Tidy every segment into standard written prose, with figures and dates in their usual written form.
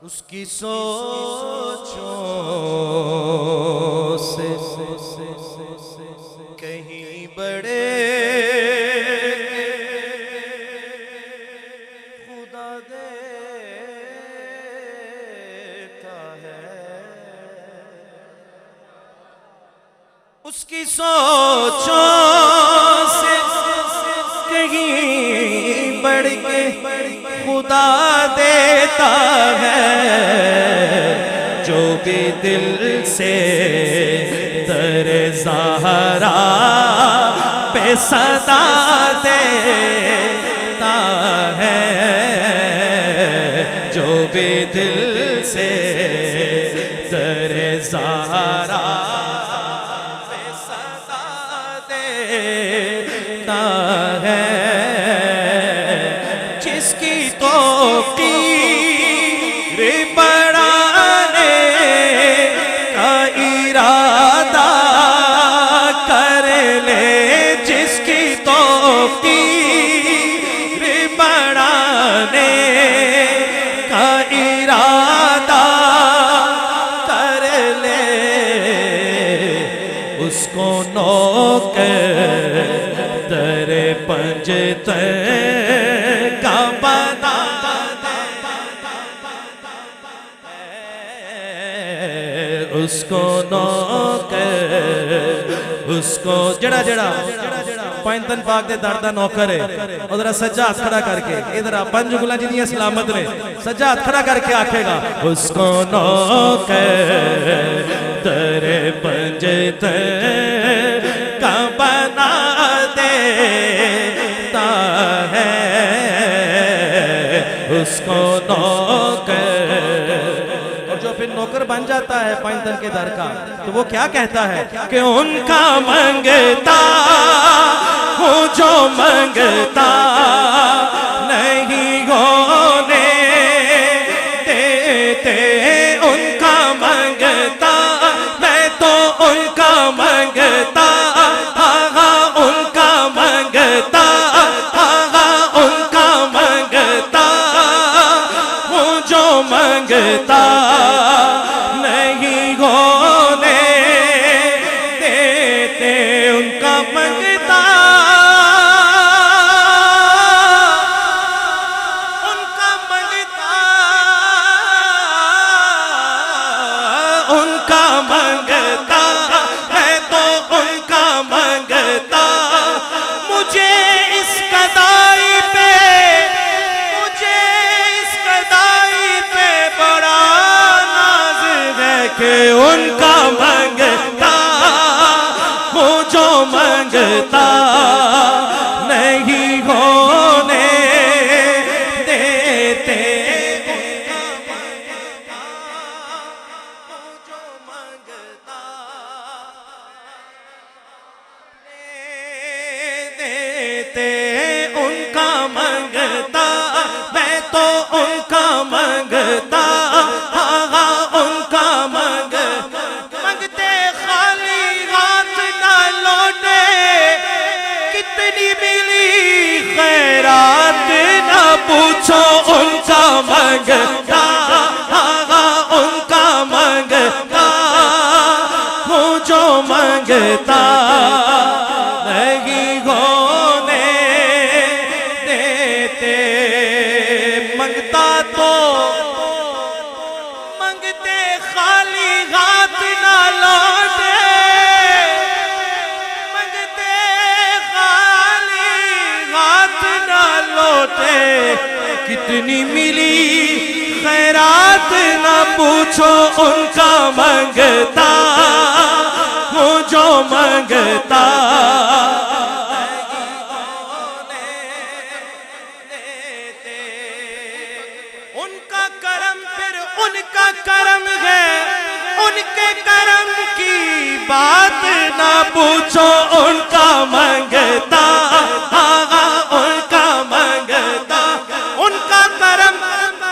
उसकी सोचों से कहीं बड़े खुदा देता है। उसकी सोचों से कहीं बढ़ के खुदा देता है। जो भी दिल से दर ज़हरा पे सदा देता है। जो भी दिल से दर ज़हरा पे सदा देता है। जिसकी तौक़ीर बढ़ाने का इरादा कर ले। जिसकी तौक़ीर बढ़ाने का इरादा कर ले, उसको नौकर दर पंजतर का बना उसको नौकर, उसको जड़ा जड़ा पैंतन पाक दे दर्दा नौकर है। उधर सज्जा हाथ खड़ा करके इधर पंज उंगलां जिन्नियां सलामत ने, सज्जा हाथ खड़ा करके आखेगा उसको नौकर तेरे पंजतर का बना देता है। उसको नौकर, और जो फिर नौकर बन जाता है पैंतन के दर का, तो वो क्या कहता है कि उनका मंगता हूँ जो मंगता नहीं होने देते। उनका मंगता मैं तो उनका मंगता, उनका मंगता, उनका मंगता हूँ जो मंगता नहीं होने देते। उनका मंगता, उनका मंगता, उनका मंगता है तो उनका मंगता। मुझे इस कदाई पे, मुझे इस कदाई पे बड़ा नाज है कि उनका मंगता हूँ जो मंगता नहीं होने देते। जो मंगता देते, उनका मंगता मैं तो उनका मंगता, उनका मंगते खाली हाथ ना लौटे। कितनी मिली खैरात ना पूछो, उनका मंगता, उनका मंगता हूँ जो मंगता नहीं होने देते। मंगता तो मंगते खाली हाथ ना लौटे, मंगते खाली हाथ ना लौटे। कितनी मिली खैरात ना पूछो, उनका मंगता हूँ जो मंगता। उनका करम फिर उनका करम है, उनके करम की बात ना पूछो, उनका मंगता, उनका मंगता। उनका करम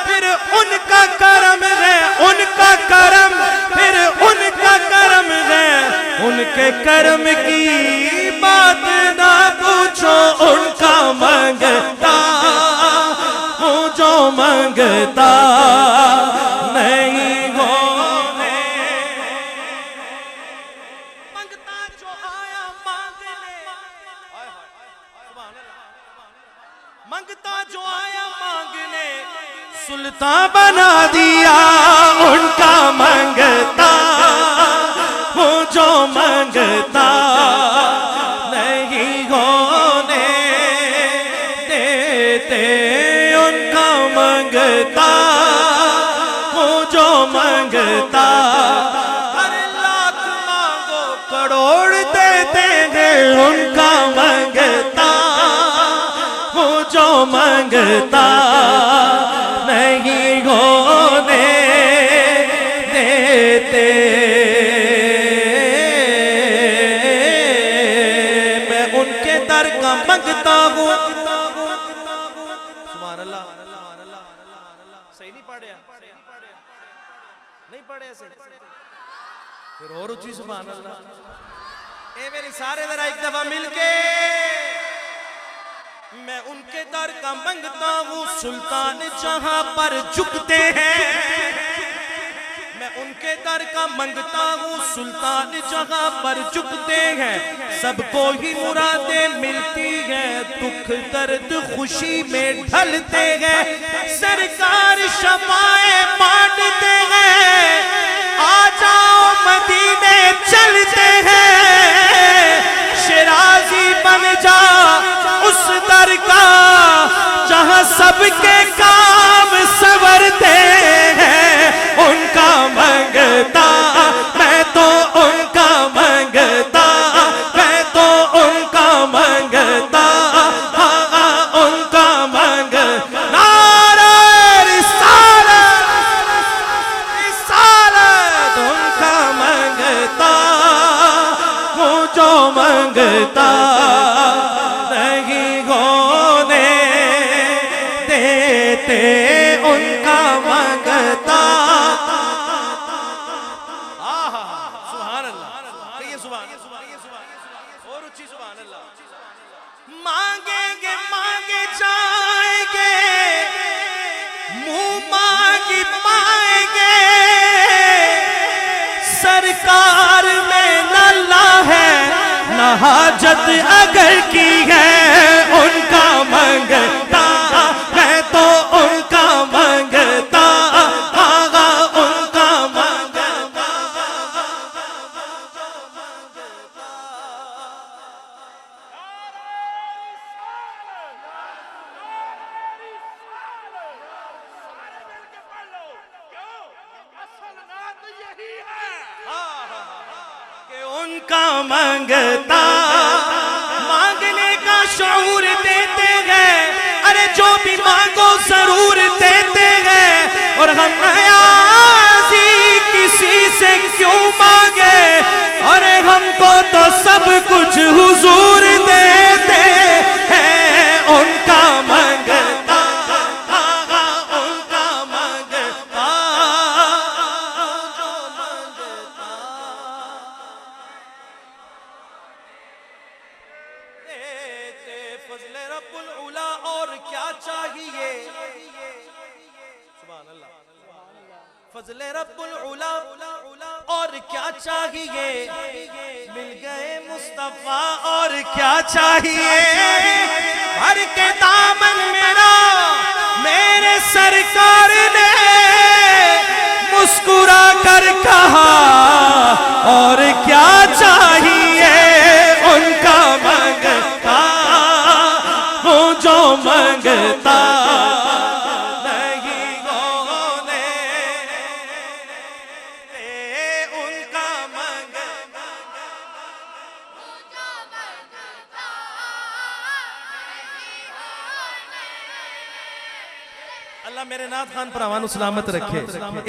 फिर उनका करम है, उनका करम फिर उनका करम है। उनके कर्म की बात ना पूछो, उनका मंगता हूँ जो मंगता बना दिया उनका मंगता हूँ जो मंगता नहीं होने देते, उनका मंगता हूँ जो मंगता। अरे लाख मांगो करोड़ देते हैं, उनका मंगता हूँ जो मंगता नहीं होने देते। मैं उनके दर का मंगता हूँ। सुभान अल्लाह। सही नहीं पढ़े? नहीं पढ़े ऐसे? फिर और ऊंची सुभान अल्लाह। ए मेरे सारे जरा एक दफा मिलके, मैं उनके दर का मंगता हूँ, सुल्तान जहां पर झुकते हैं। मैं उनके दर का मंगता हूँ, सुल्तान जहां पर झुकते हैं। सबको ही मुरादें मिलती हैं, दुख दर्द खुशी में ढलते हैं। सरकार शफाएं बांटते हैं, आ जाओ मदीने चलते हैं। शिराजी बन जा उस दर का जहां सबके काम संवरते हैं। उनका मंगता मैं तो उनका मंगता, मैं तो उनका मंगता, हाँ उनका मंग। नारे रिसालत, रिसालत, उनका मंगता हूँ जो मंगता नहीं होने देते, उनका मंगता। सुभान अल्लाह, कहिए सुभान और ऊंची सुभान अल्लाह। मांगेंगे मांगे जाएंगे, मुंह मांगी पाएंगे। सरकार में नल्ला है न हाजत अगर की है, उनका मंगता मैं तो उनका मंगता, आगा उनका मंगता। कि उनका मंगता, मांगने का शऊर देते हैं। अरे जो भी मांगो जरूर देते हैं। और हम न्याज़ी किसी से क्यों मांगे, अरे हमको तो सब कुछ हुजूर देते हैं। उनका मंगता, उनका मंगता, जो मंगता देते। फज़ले रब्बुल उला और क्या चाहिए? सुभान अल्लाह। फज़ले रब्बुल उला और क्या चाहिए? मिल गए मुस्तफा और क्या चाहिए? भर के दामन मेरा मेरे सरकार ने मुस्कुरा कर कहा और क्या चाहिए? उनका मंगता हूँ जो मंगता नहीं होने दे, उनका मंगता। अल्लाह मेरे नाथ खान भरावां सलामत रखे।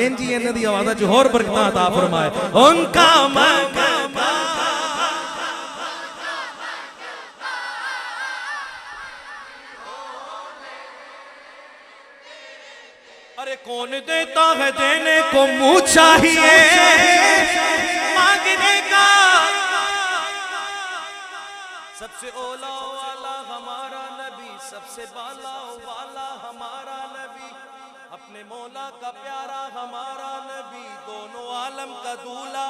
इंजी इन्हां दी आवाज़ च होर बरकतां अता फरमाए। उनका मंगता। अरे कौन देता है देने को मुंह चाहिए, मांगने का सबसे ओला वाला हमारा नबी, सबसे बाला वाला हमारा नबी, अपने मौला का प्यारा हमारा नबी, दोनों आलम का दूल्हा,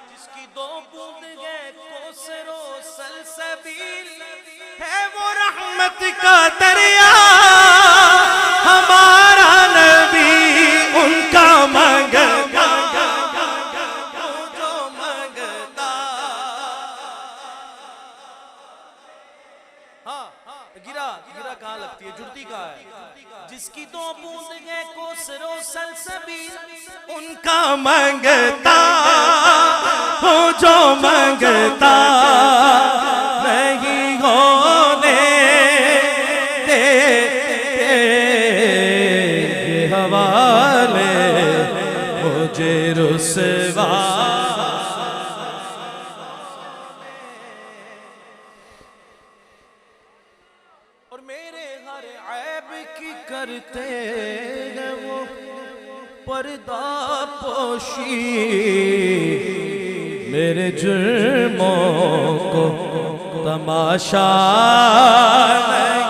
जिसकी दो बूंद है कोसरो सलसबील, है वो रहमत का दरिया हमारा नबी। सलसबील उनका मंगता हो जो मंगता नहीं होने दे हवाले मुझे रुसवा। और मेरे हर ऐब की करते हैं वो पर्दा पोशी, मेरे जुर्मों को तमाशा नहीं